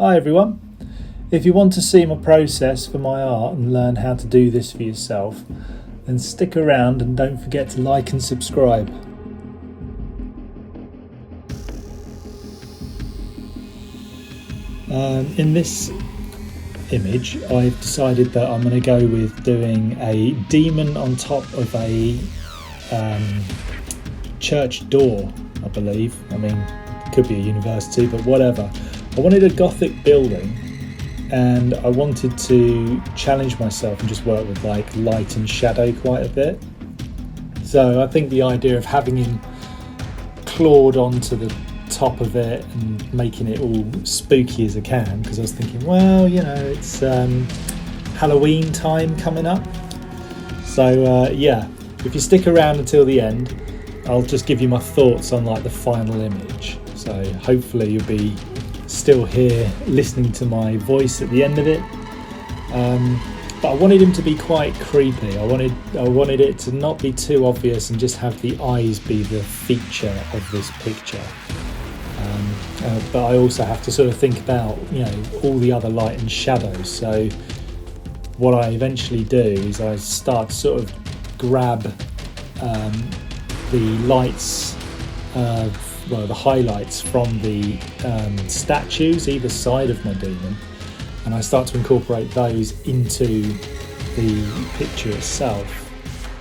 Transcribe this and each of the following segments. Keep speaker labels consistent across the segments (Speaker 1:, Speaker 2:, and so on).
Speaker 1: Hi everyone. If you want to see my process for my art and learn how to do this for yourself, then stick around and don't forget to like and subscribe. In this image, I've decided that I'm going to go with doing a demon on top of a church door, I believe. I mean, it could be a university, but whatever. I wanted a Gothic building, and I wanted to challenge myself and just work with like light and shadow quite a bit. So I think the idea of having him clawed onto the top of it and making it all spooky as I can, because I was thinking, well, you know, it's Halloween time coming up. So yeah, if you stick around until the end, I'll just give you my thoughts on like the final image. So hopefully you'll be still here listening to my voice at the end of it. But I wanted him to be quite creepy. I wanted it to not be too obvious and just have the eyes be the feature of this picture. But I also have to sort of think about, you know, all the other light and shadows. So what I eventually do is I start to sort of grab the lights, the highlights from the statues either side of my demon, and I start to incorporate those into the picture itself.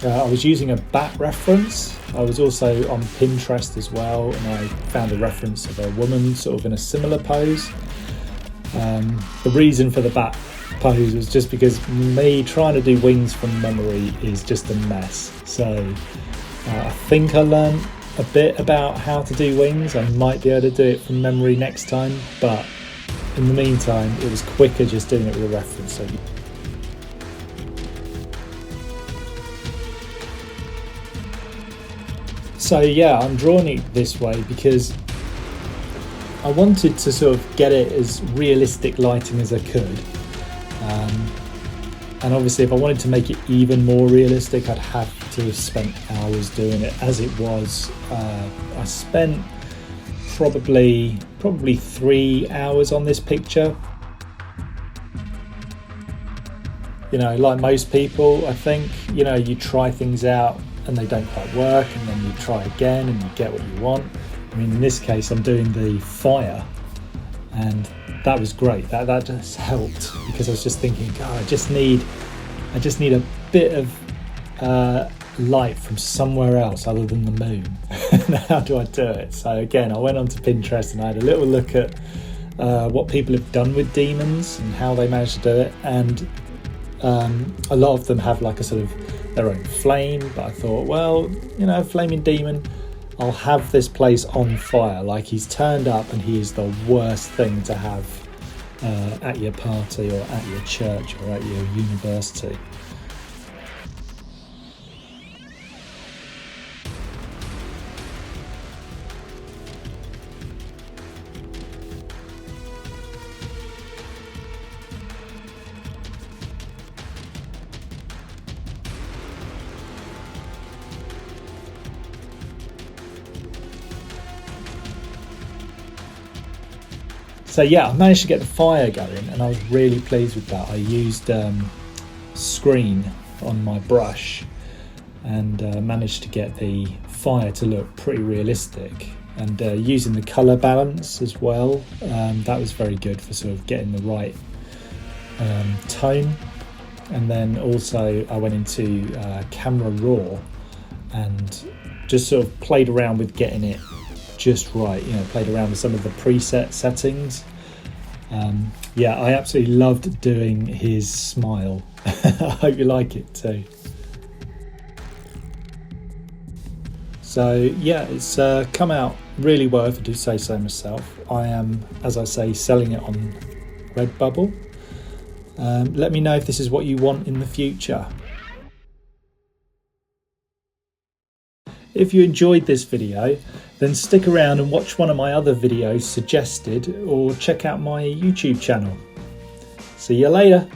Speaker 1: I was using a bat reference. I was also on Pinterest as well, and I found a reference of a woman sort of in a similar pose. The reason for the bat pose was just because me trying to do wings from memory is just a mess. So I think I learned a bit about how to do wings. I might be able to do it from memory next time, but in the meantime it was quicker just doing it with a reference. So yeah, I'm drawing it this way because I wanted to sort of get it as realistic lighting as I could. And obviously if I wanted to make it even more realistic, I'd have to have spent hours doing it. As it was, I spent probably 3 hours on this picture. You know, like most people, I think, you know, you try things out and they don't quite work, and then you try again and you get what you want. I mean, in this case, I'm doing the fire, and that was great. That just helped, because I was just thinking, God, I just need a bit of light from somewhere else other than the moon. How do I do it? So again, I went onto Pinterest and I had a little look at what people have done with demons and how they managed to do it, and a lot of them have like a sort of their own flame, but I thought, well, you know, flaming demon, I'll have this place on fire. Like, he's turned up and he is the worst thing to have at your party or at your church or at your university. So yeah, I managed to get the fire going, and I was really pleased with that. I used screen on my brush and managed to get the fire to look pretty realistic, and using the colour balance as well, that was very good for sort of getting the right tone. And then also I went into Camera Raw and just sort of played around with getting it just right, you know, played around with some of the preset settings. Yeah, I absolutely loved doing his smile. I hope you like it too. So yeah, it's come out really well, if I do say so myself. I am, as I say, selling it on Redbubble. Let me know if this is what you want in the future. If you enjoyed this video, then stick around and watch one of my other videos suggested, or check out my YouTube channel. See you later.